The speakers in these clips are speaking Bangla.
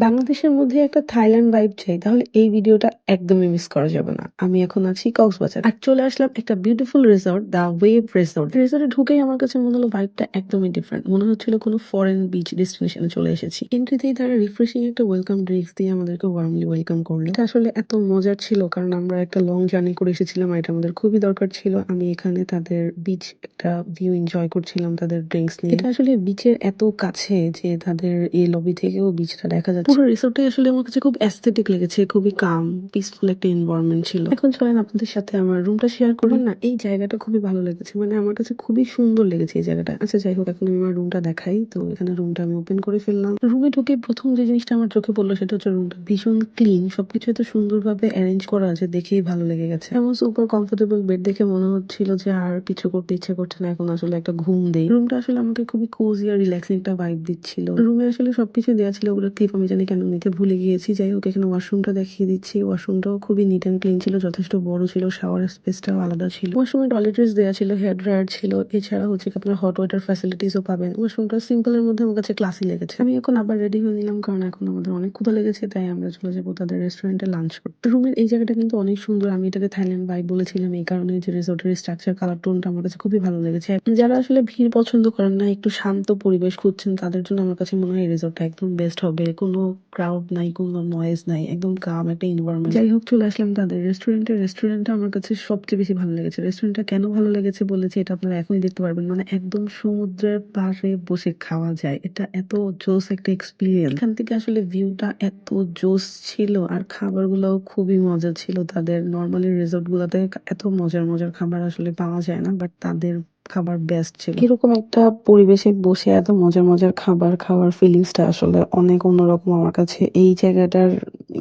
বাংলাদেশের মধ্যে একটা থাইল্যান্ড ভাইব চাই, তাহলে এই ভিডিওটা একদমই মিস করা যাবে না। আমি এখন আছি কক্সবাজার আর চলে আসলাম একটা beautiful resort, the wave resort. রিসোর্টে ঢুকেই আমার কাছে মনে হলো ভাইবটা একদমই ডিফারেন্ট। মনে হচ্ছিল কোনো ফরেন বিচ ডেস্টিনেশনে চলে এসেছি। এন্ট্রিতেই তারা রিফ্রেশিং একটা ওয়েলকাম ড্রিঙ্কস দিয়ে আমাদেরকে ওয়ার্মলি ওয়েলকাম করলো। এটা আসলে এত মজার ছিল কারণ আমরা একটা লং জার্নি করে এসেছিলাম আর এটা আমাদের খুবই দরকার ছিল। আমি এখানে তাদের বিচ একটা ভিউ এনজয় করছিলাম তাদের ড্রিঙ্কস নিয়ে। এটা আসলে বিচের এত কাছে যে তাদের এই লবি থেকেও বিচটা দেখা যাচ্ছে। পুরো রিসোর্টটাই আসলে আমার কাছে খুব অ্যাস্থেটিক লেগেছে, খুবই কাম পিসফুল একটা এনভায়রনমেন্ট ছিল। এখন চলেন আপনাদের সাথে আমার রুমটা শেয়ার করি। আমার না এই জায়গাটা খুবই ভালো লেগেছে, মানে আমার কাছে খুবই সুন্দর লেগেছে এই জায়গাটা। আচ্ছা যাই হোক, এখন আমি আমার রুমটা দেখাই। তো এখানে রুমটা আমি ওপেন করে ফেললাম। রুমে ঢুকে প্রথম যে জিনিসটা আমার চোখে পড়লো সেটা হচ্ছে রুমটা ভীষণ ক্লিন, সবকিছু এত সুন্দরভাবে অ্যারেঞ্জ করা আছে, দেখেই ভালো লেগে গেছে। এমন সুপার কমফোর্টেবল বেড দেখে মনে হচ্ছিল যে আর কিছু করতে ইচ্ছে করছে না, এখন আসলে একটা ঘুম দেই। রুমটা আসলে আমাকে খুবই কোজি আর রিল্যাক্সিং একটা ভাইব দিচ্ছিল। রুমে আসলে সবকিছু দেওয়া ছিল, ওগুলো ক্লিপ আমি জানি কেন নিতে ভুলে গিয়েছি। যাই হোক, এখানে ওয়াশরুমটা দেখিয়ে দিচ্ছি। ওয়াশরুমটাও খুবই নিট অ্যান্ড ক্লিন ছিল, যথেষ্ট বড় ছিল, শাওয়ার স্পেসটাও আলাদা ছিল। ওয়াশরুমে টয়লেট্রিজ দেওয়া ছিল, হেয়ার ড্রায়ার ছিল, এছাড়া হচ্ছে কি আপনার হট ওয়াটার ফ্যাসিলিটিসও পাবেন। ওয়াশরুমটা সিম্পলের মধ্যে আমার কাছে ক্লাসি লেগেছে। আমি এখন আবার রেডি হয়ে নিলাম কারণ এখন আমাদের অনেক ক্ষুধা লেগেছে, তাই আমরা চলে যাবো তাদের রেস্টুরেন্টে লাঞ্চ করতে। রুমের এই জায়গাটা কিন্তু অনেক সুন্দর। আমি এটাকে থাইল্যান্ড ভাইব বলেছিলাম এই কারণে যে রিসোর্টের স্ট্রাকচার, কালার টোনটা আমার কাছে খুবই ভালো লেগেছে। যারা আসলে ভিড় পছন্দ করেন না, একটু শান্ত পরিবেশ খুঁজছেন, তাদের জন্য আমার কাছে মনে হয় এই রিসোর্টটা একদম বেস্ট হবে। কোনো ক্রাউড নাই, কোনো নয়েজ নাই, একদম কাম একটা এনভায়রনমেন্ট। যাই হোক, চলে আসলাম তাদের রেস্টুরেন্টে। রেস্টুরেন্টটা আমার কাছে সবচেয়ে বেশি ভালো লেগেছে। রেস্টুরেন্টটা কেন ভালো লেগেছে বলেছে এটা আপনারা এখনই দেখতে পারবেন। মানে একদম সমুদ্রের পাড়ে বসে খাওয়া যায়, এটা এত জোস একটা এক্সপিরিয়েন্স। এখান থেকে আসলে ভিউটা এত জোস ছিল আর খাবারগুলোও খুবই মজা ছিল। তাদের নর্মালি রিসোর্ট গুলোতে এত মজার মজার খাবার আসলে পাওয়া যায় না, বাট তাদের খাবার বেস্ট ছিল। এরকম একটা পরিবেশে বসে এত মজার মজার খাবার খাওয়ার ফিলিংসটা আসলে অনেক অন্যরকম। আমার কাছে এই জায়গাটার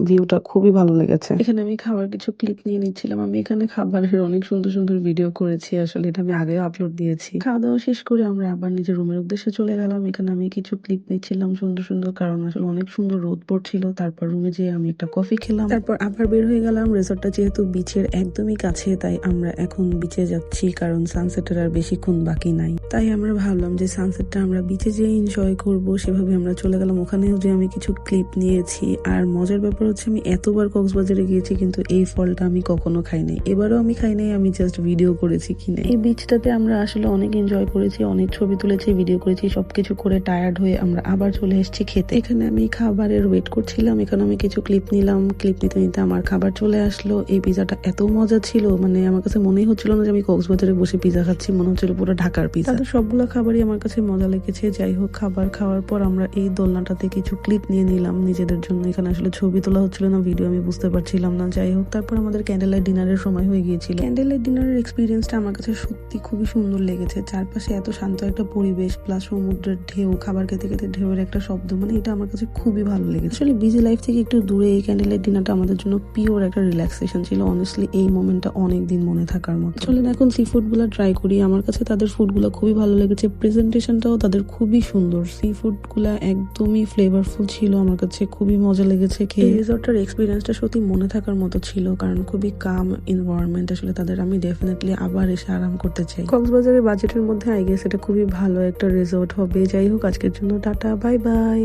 ভিউটা খুবই ভালো লেগেছে। এখানে আমি খাবার কিছু ক্লিপ নিয়ে নিচ্ছিলাম। আমি এখানে খাবারের অনেক সুন্দর সুন্দর ভিডিও করেছি, আসলে এটা আমি আগেও আপলোড দিয়েছি। খাওয়া দাওয়া শেষ করে আমরা আবার নিজের রুমের উদ্দেশ্যে চলে গেলাম। এখানে আমি কিছু ক্লিপ নিচ্ছিলাম সুন্দর সুন্দর, কারণ আসলে অনেক সুন্দর রোদ পড়ছিল। তারপর রুমে যেয়ে আমি একটা কফি খেলাম, তারপর আবার বের হয়ে গেলাম। রিসোর্টটা যেহেতু বিচের একদমই কাছে, তাই আমরা এখন বিচে যাচ্ছি, কারণ সানসেটের আর বেশিক্ষণ বাকি নাই। তাই আমরা ভাবলাম যে সানসেটটা আমরা বিচে যেয়ে এনজয় করব, সেভাবে আমরা চলে গেলাম। ওখানেও যে আমি কিছু ক্লিপ নিয়েছি। আর মজার ব্যাপার হচ্ছে আমি এতবার কক্সবাজারে গিয়েছি কিন্তু এই ফলটা আমি কখনো খাই নাই। এবারও আমি খাই নাই, আমি জাস্ট ভিডিও করেছি কিনে। এই বিচটাতে আমরা আসলে অনেক এনজয় করেছি, অনেক ছবি তুলেছি, ভিডিও করেছি, সবকিছু করে টায়ার্ড হয়ে আমরা আবার চলে এসেছি খেতে। এখানে আমি খাবারের ওয়েট করছিলাম, এখানে আমি কিছু ক্লিপ নিলাম। ক্লিপ নিতে নিতে আমার খাবার চলে আসলো। এই পিজাটা এত মজা ছিল, মানে আমার কাছে মনেই হচ্ছিল না যে আমি কক্সবাজারে বসে পিজা খাচ্ছি, মনে হচ্ছিল পুরো ঢাকার পিজা। তাদের সবগুলো খাবারই আমার কাছে মজা লেগেছে। যাই হোক, খাবার খাওয়ার পর আমরা এই দোলনাটাতে কিছু ক্লিপ নিয়ে নিলাম নিজেদের জন্য। এখানে আসলে ছবি তোলা হচ্ছিল না, ভিডিও আমি বুঝতে পারছিলাম না। যাই হোক, তারপর আমাদের ক্যান্ডেল লাইট ডিনারের সময় হয়ে গিয়েছিল। ক্যান্ডেল লাইট ডিনারের এক্সপিরিয়েন্সটা আমার কাছে সত্যি খুবই সুন্দর লেগেছে। চারপাশে এত শান্ত একটা পরিবেশ, প্লাস সমুদ্রের ঢেউ, খাবার খেতে খেতে ঢেউয়ের একটা শব্দ, মানে এটা আমার কাছে খুবই ভালো লেগেছে। আসলে বিজি লাইফ থেকে একটু দূরে এই ক্যান্ডেল লাইট ডিনারটা আমাদের জন্য পিওর একটা রিল্যাক্সেশন ছিল। অনেস্টলি এই মোমেন্টটা অনেকদিন মনে থাকার মতো। চলেন এখন সি ফুড গুলা ট্রাই করি। আমার কাছে তাদের ফুড গুলা খুবই ভালো লেগেছে, প্রেজেন্টেশনটাও তাদের খুবই সুন্দর। সি ফুড গুলা একদমই ফ্লেভারফুল ছিল, আমার কাছে খুবই মজা লেগেছে খেয়ে। রিসোর্টটার এক্সপিরিয়েন্সটা সত্যি মনে থাকার মতো ছিল, কারণ খুবই কাম এনভায়রনমেন্ট আসলে তাদের। আমি ডেফিনেটলি আবার এসে আরাম করতে চাই। কক্সবাজারের বাজেটের মধ্যে আই গেস এটা খুবই ভালো একটা রিসোর্ট হবে। যাই হোক, আজকের জন্য টাটা, বাই বাই।